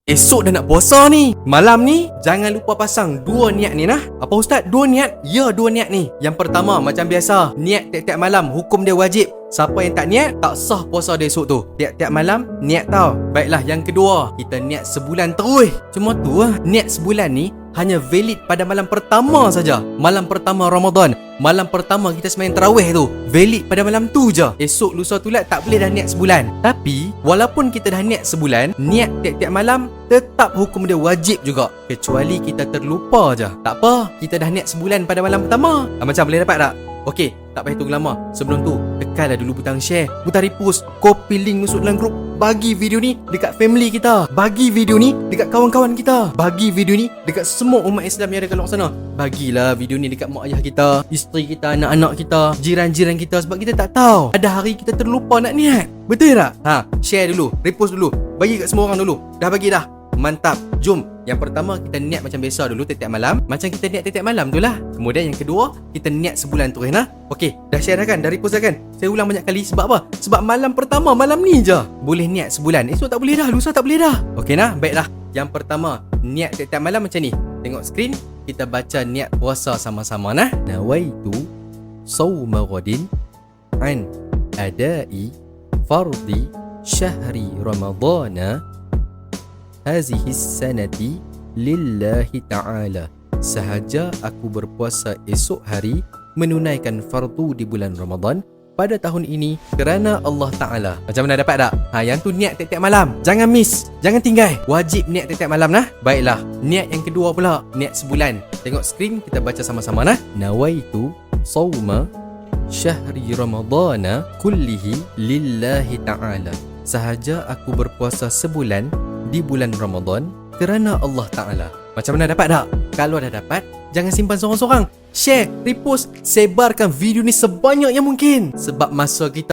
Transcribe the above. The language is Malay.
Esok dah nak puasa ni. Malam ni jangan lupa pasang dua niat ni nah. Apa ustaz? Dua niat? Ya, dua niat ni. Yang pertama macam biasa, niat tiap-tiap malam, hukum dia wajib. Siapa yang tak niat, tak sah puasa dia esok tu. Tiap-tiap malam niat tau. Baiklah, yang kedua, kita niat sebulan terus. Cuma tu lah, niat sebulan ni hanya valid pada malam pertama saja. Malam pertama Ramadan, malam pertama kita sembahyang tarawih tu, valid pada malam tu je. Esok lusa tulat tak boleh dah niat sebulan. Tapi walaupun kita dah niat sebulan, niat tiap-tiap malam tetap hukum dia wajib juga, kecuali kita terlupa je. Tak apa, kita dah niat sebulan pada malam pertama. Macam boleh dapat tak? Okey, tak payah tunggu lama. Sebelum tu, tekanlah dulu butang share, butang repost, copy link masuk dalam grup. Bagi video ni dekat family kita. Bagi video ni dekat kawan-kawan kita. Bagi video ni dekat semua umat Islam yang ada kat luar sana. Bagilah video ni dekat mak ayah kita, isteri kita, anak-anak kita, jiran-jiran kita. Sebab kita tak tahu, ada hari kita terlupa nak niat. Betul tak? Share dulu, repost dulu, bagi kat semua orang dulu. Dah bagi dah? Mantap. Jom, yang pertama kita niat macam biasa dulu tiap-tiap malam. Macam kita niat tiap-tiap malam tu lah. Kemudian yang kedua, kita niat sebulan terus nah. Okey, dah share dah kan? Dah repost dah kan? Saya ulang banyak kali. Sebab apa? Sebab malam pertama, malam ni je boleh niat sebulan. Esok tak boleh dah, lusa tak boleh dah. Okey nah? Baiklah. Yang pertama, niat tiap-tiap malam macam ni. Tengok skrin, kita baca niat puasa sama-sama nah. Nawaitu sawma ghadin an adai fardi syahri ramadana hazihi sanati lillahi ta'ala. Sahaja aku berpuasa esok hari menunaikan fardu di bulan Ramadan pada tahun ini kerana Allah Ta'ala. Macam mana dapat tak? Yang tu niat tiap-tiap malam. Jangan miss, jangan tinggal. Wajib niat tiap-tiap malam nah. Baiklah, niat yang kedua pula, niat sebulan. Tengok skrin, kita baca sama-sama nah. Nawaitu sawma syahri ramadana kullihi lillahi ta'ala. Sahaja aku berpuasa sebulan di bulan Ramadan kerana Allah Ta'ala. Macam mana dapat tak? Kalau dah dapat, jangan simpan seorang-seorang. Share, repost, sebarkan video ni sebanyak yang mungkin. Sebab masa kita